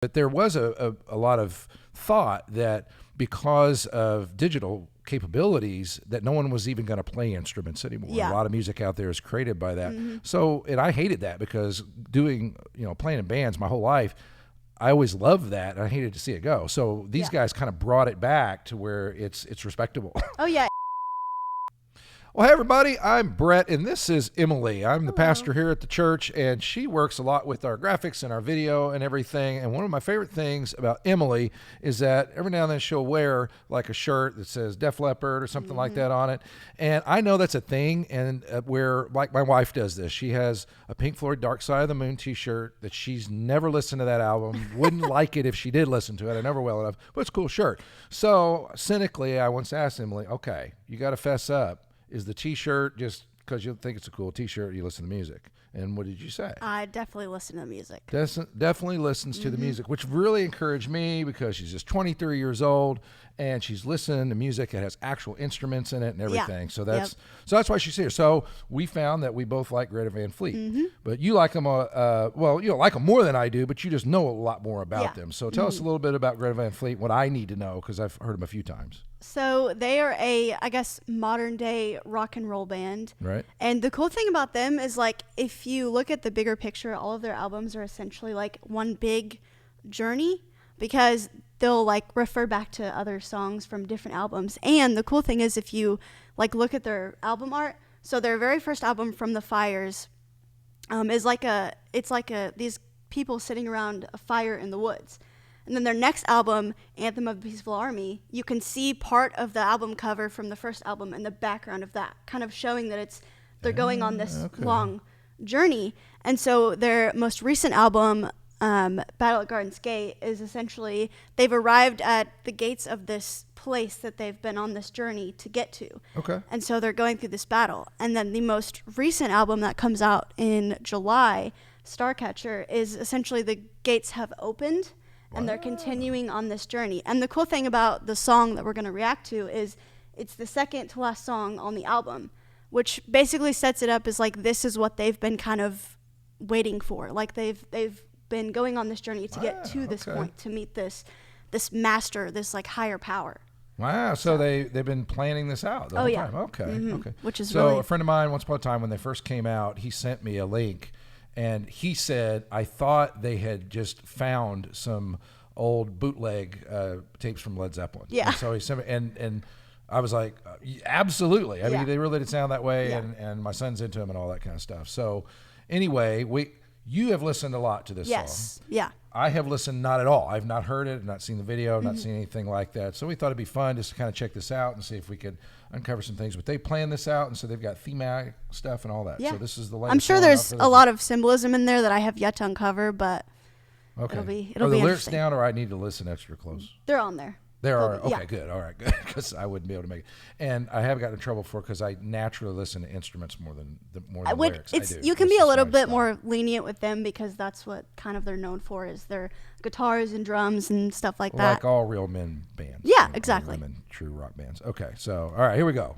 But there was a lot of thought that because of digital capabilities that no one was even going to play instruments anymore. Yeah. A lot of music out there is created by that. So, and I hated that because doing, playing in bands my whole life, I always loved that and I hated to see it go. So these guys kind of brought it back to where it's respectable. Oh, yeah. Well, hey, everybody, I'm Brett, and this is Emily. I'm the Hello. pastor here at the church, and she works a lot with our graphics and our video and everything. And one of my favorite things about Emily is that every now and then she'll wear like a shirt that says Def Leppard or something like that on it. And I know that's a thing, and where, like, my wife does this. She has a Pink Floyd Dark Side of the Moon t-shirt that she's never listened to that album, wouldn't like it if she did listen to it. I never will enough, but it's a cool shirt. So cynically, I once asked Emily, okay, you got to fess up. Is the t-shirt just because you think it's a cool t-shirt, you listen to music? And what did you say? I definitely listen to music. Definitely listens to the music, which really encouraged me because she's just 23 years old and she's listening to music that has actual instruments in it and everything. So that's why she's here. So we found that we both like Greta Van Fleet, but you like them. Well, you don't like them more than I do, but you just know a lot more about them. So tell us a little bit about Greta Van Fleet, what I need to know because I've heard them a few times. So they are a, I guess, modern day rock and roll band. Right. And the cool thing about them is, like, if you look at the bigger picture, all of their albums are essentially like one big journey because they'll like refer back to other songs from different albums. And the cool thing is if you like look at their album art, so their very first album, From the Fires, is like these people sitting around a fire in the woods. And then their next album, Anthem of the Peaceful Army, you can see part of the album cover from the first album in the background of that, kind of showing that they're going on this long journey. And so their most recent album, Battle at Garden's Gate, is essentially they've arrived at the gates of this place that they've been on this journey to get to. Okay. And so they're going through this battle. And then the most recent album that comes out in July, Starcatcher, is essentially the gates have opened. And they're continuing on this journey. And the cool thing about the song that we're going to react to is it's the second to last song on the album, which basically sets it up as like this is what they've been kind of waiting for. Like they've been going on this journey to get to this point, to meet this master, this like higher power. Wow, so they've been planning this out the whole time. Okay, okay. Which is so really... a friend of mine once upon a time when they first came out, he sent me a link. And he said, I thought they had just found some old bootleg tapes from Led Zeppelin. Yeah. And so he sent me, and I was like, absolutely. I mean, they really did sound that way, and my son's into them and all that kind of stuff. So anyway, you have listened a lot to this song. Yes, yeah. I have listened not at all. I've not heard it, not seen the video, not seen anything like that. So we thought it'd be fun just to kind of check this out and see if we could uncover some things. But they planned this out, and so they've got thematic stuff and all that. Yeah. So this is the latest. I'm sure there's a lot of symbolism in there that I have yet to uncover, but it'll be Are the lyrics interesting. down, or I need to listen extra close? They're on there. There are. Okay, yeah. good. All right, good. Because I wouldn't be able to make it. And I have gotten in trouble for because I naturally listen to instruments more than lyrics. I do. You can This be a is little my bit style. more lenient with them because that's what kind of they're known for is their guitars and drums and stuff like that. Like all real men bands. Yeah, all exactly. Women, true rock bands. Okay, so all right, here we go.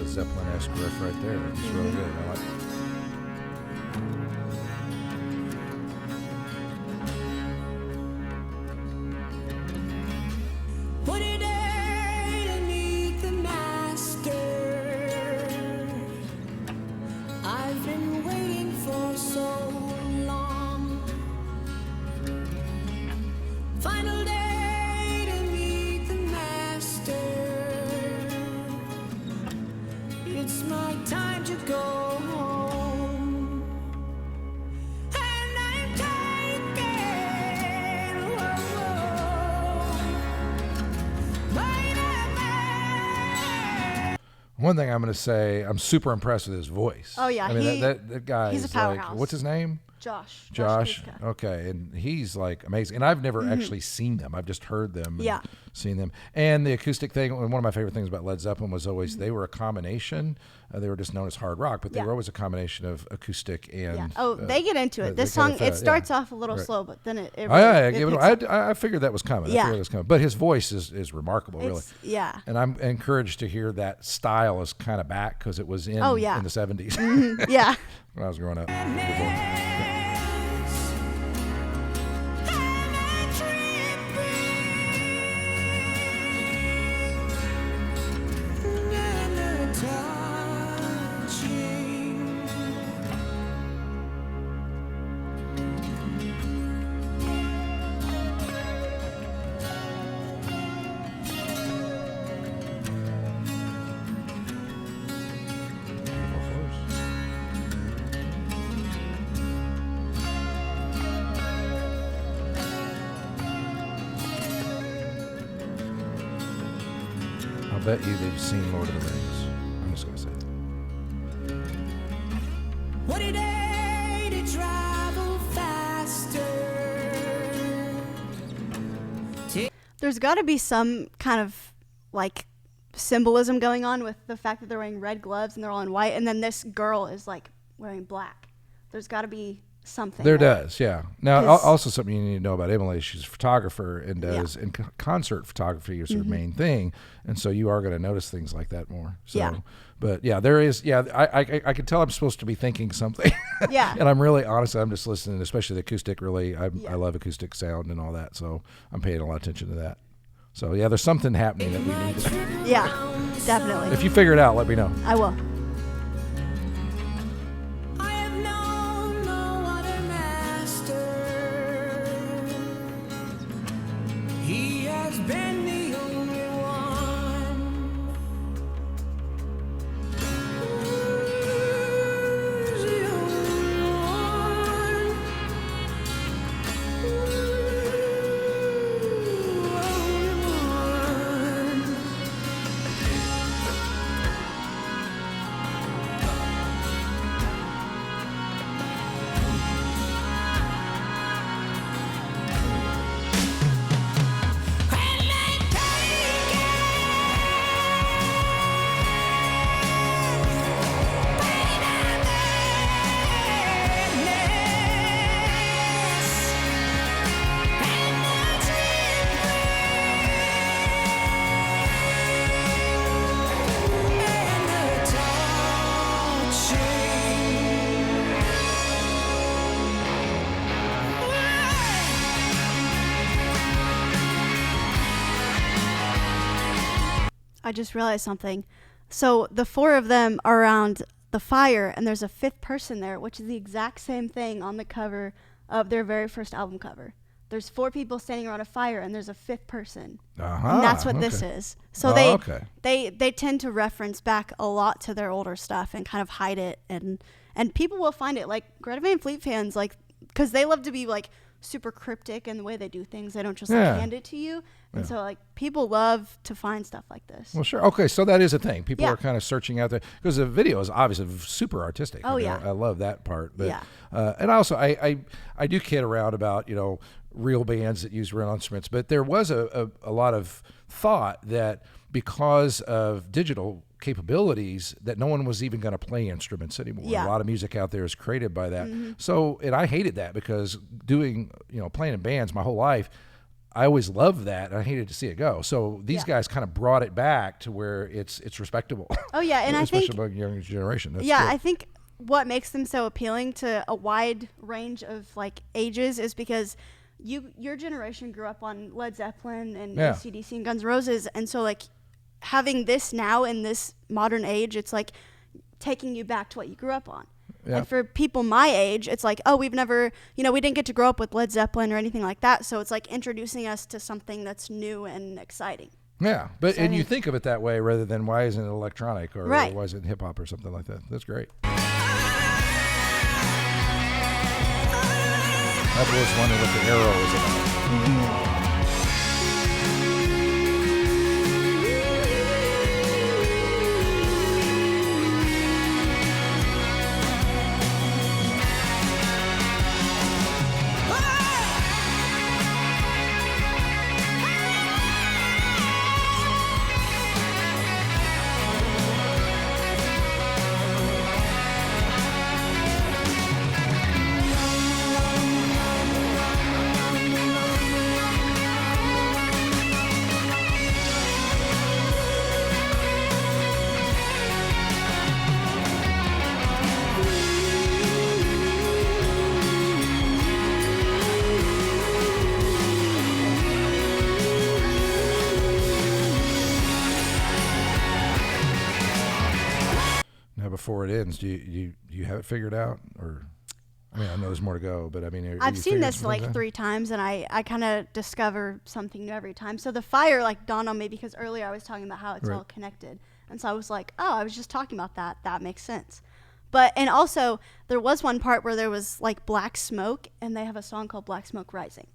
Zeppelin-esque riff right there. It's really good. I like it. What a day to meet the master. I've been waiting for so long. Final day to meet the master. It's my time to go home. And I'm taken by the man. one thing I'm going to say, I'm super impressed with his voice. Oh, yeah, I mean, that guy he's a is like, powerhouse. what's his name? Josh. Josh. Kuska. Okay, and he's like amazing. And I've never actually seen them. I've just heard them. And Yeah. seen them. And the acoustic thing. One of my favorite things about Led Zeppelin was always they were a combination. They were just known as hard rock, but they Yeah. were always a combination of acoustic and. Yeah. Oh, they get into it. they This kinda song, fell- it starts yeah. off a little Right. slow, but then it Oh, really, yeah, it picks up. I figured that was coming. I Yeah. figured that was coming. But his voice is remarkable, really. Yeah. And I'm encouraged to hear that style is kind of back because it was in, Oh, yeah. in the 70s Yeah. when I was growing up. I'll bet you they've seen Lord of the Rings. I'm just going to say that. What a day to travel faster. There's got to be some kind of like symbolism going on with the fact that they're wearing red gloves and they're all in white, and then this girl is like wearing black. There's got to be something. There does, yeah. Now, 'Cause- also something you need to know about Emily, she's a photographer and does, and concert photography is her main thing. And so you are going to notice things like that more. So, Yeah. But yeah, there is, I can tell I'm supposed to be thinking something. Yeah. And I'm really, honestly, I'm just listening, especially the acoustic, really. I Yeah. love acoustic sound and all that. So I'm paying a lot of attention to that. So yeah, there's something happening that we need to. Yeah, definitely. If you figure it out, let me know. I will. I have known no other master. He has been the only one. Who's the only one? Only one. I just realized something. So the four of them are around the fire, and there's a fifth person there, which is the exact same thing on the cover of their very first album cover. There's four people standing around a fire, and there's a fifth person. And that's what this is. So they tend to reference back a lot to their older stuff and kind of hide it, and people will find it. Like Greta Van Fleet fans, like, because they love to be like super cryptic in the way they do things. They don't just like hand it to you. And so like people love to find stuff like this. Well, sure. Okay, so that is a thing. People Yeah. are kind of searching out there because the video is obviously super artistic. Oh, I mean, yeah. I love that part. But, Yeah. and also, I do kid around about real bands that use real instruments, but there was a lot of thought that because of digital capabilities that no one was even going to play instruments anymore. Yeah. A lot of music out there is created by that. So, and I hated that because doing, playing in bands my whole life, I always loved that, and I hated to see it go. So these guys kind of brought it back to where it's respectable. Oh, yeah, and I especially think- among younger generation. That's Yeah, good. I think what makes them so appealing to a wide range of like ages is because your generation grew up on Led Zeppelin and Yeah. AC/DC and Guns N' Roses, and so like having this now in this modern age, it's like taking you back to what you grew up on. Yeah. And for people my age, it's like, oh, we've never, we didn't get to grow up with Led Zeppelin or anything like that. So it's like introducing us to something that's new and exciting. Yeah, but So I and you think- think of it that way rather than why isn't it electronic or Right. why isn't it hip hop or something like that. That's great. I was wondering what the arrow was about. before it ends? Do you have it figured out, or? I mean, I know there's more to go, but I mean, I've seen this like 3 times, and I kind of discover something new every time. So the fire like dawned on me because earlier I was talking about how it's all connected, and so I was like, oh, I was just talking about that. That makes sense. But and also there was one part where there was like black smoke, and they have a song called Black Smoke Rising.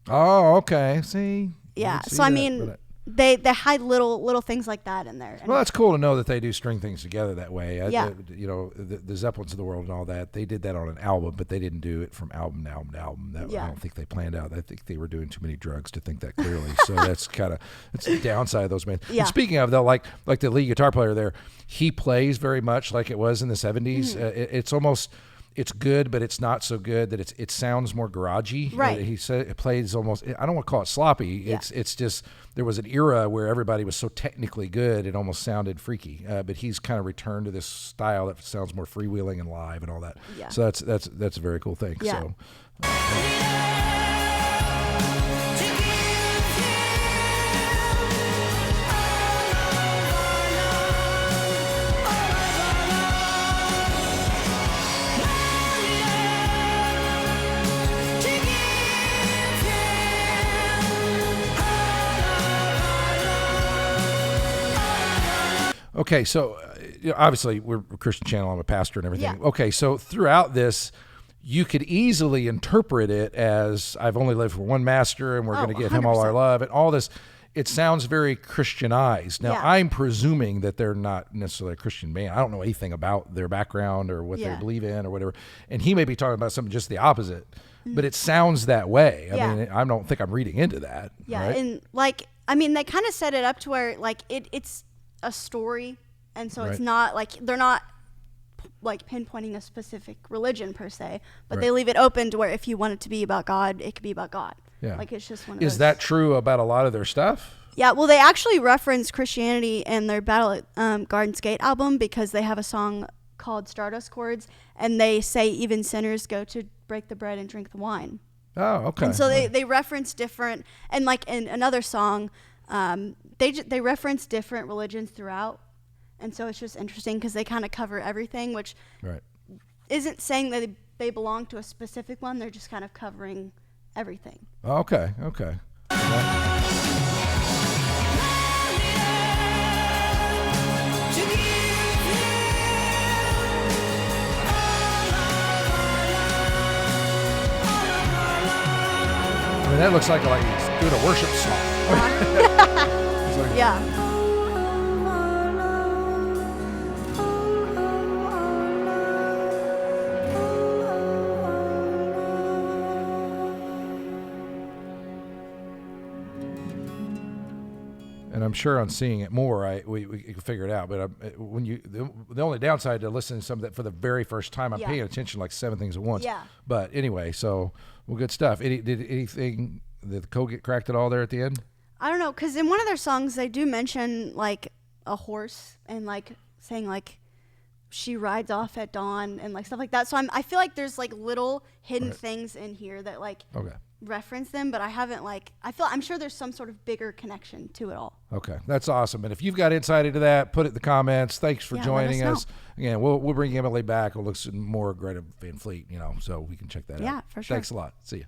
Oh, okay. See. Yeah. So I mean, they hide little things like that in there. And well, that's cool to know that they do string things together that way. Yeah. You know, the Zeppelins of the world and all that, they did that on an album, but they didn't do it from album to album to album. I don't think they planned out. I think they were doing too many drugs to think that clearly. So that's the downside of those bands. Yeah. And speaking of, though, like the lead guitar player there, he plays very much like it was in the 70s. It's almost... It's good, but it's not so good that it sounds more garagey. Right. He said it plays almost. I don't want to call it sloppy. Yeah. It's just there was an era where everybody was so technically good it almost sounded freaky. But he's kind of returned to this style that sounds more freewheeling and live and all that. Yeah. So that's a very cool thing. Yeah. So. Okay, so obviously we're a Christian channel. I'm a pastor and everything. Yeah. Okay, so throughout this, you could easily interpret it as I've only lived for one master, and we're going to give him all our 100%. love, and all this. It sounds very Christianized. Now, Yeah. I'm presuming that they're not necessarily a Christian band. I don't know anything about their background or what they believe in or whatever. And he may be talking about something just the opposite, but it sounds that way. I mean, I don't think I'm reading into that. Yeah, right? and like I mean, they kind of set it up to where like it's a story, and so it's not like they're not like pinpointing a specific religion per se, but they leave it open to where if you want it to be about God, it could be about God. Yeah. Like it's just one of Is those. that true about a lot of their stuff? Yeah, well, they actually reference Christianity in their Battle at Garden's Gate album because they have a song called Stardust Chords, and they say even sinners go to break the bread and drink the wine. Oh, okay. And so they reference different, and like in another song, they reference different religions throughout, and so it's just interesting because they kind of cover everything, which isn't saying that they belong to a specific one. They're just kind of covering everything. Okay. I mean, that looks like he's doing a worship song. It's like- Yeah. And I'm sure on seeing it more, we can figure it out. But when the only downside to listening to some of that for the very first time, I'm paying attention like 7 things at once. Yeah. But anyway, so good stuff. Did anything the code get cracked at all there at the end? I don't know, because in one of their songs they do mention like a horse and like saying like she rides off at dawn and like stuff like that. So I feel like there's like little hidden things in here that like reference them, but I haven't like I'm sure there's some sort of bigger connection to it all. Okay, that's awesome. And if you've got insight into that, put it in the comments. Thanks for joining us. Again, we'll bring Emily back. We'll look some more Greta Van Fleet, so we can check that out. Yeah, for sure. Thanks a lot. See you.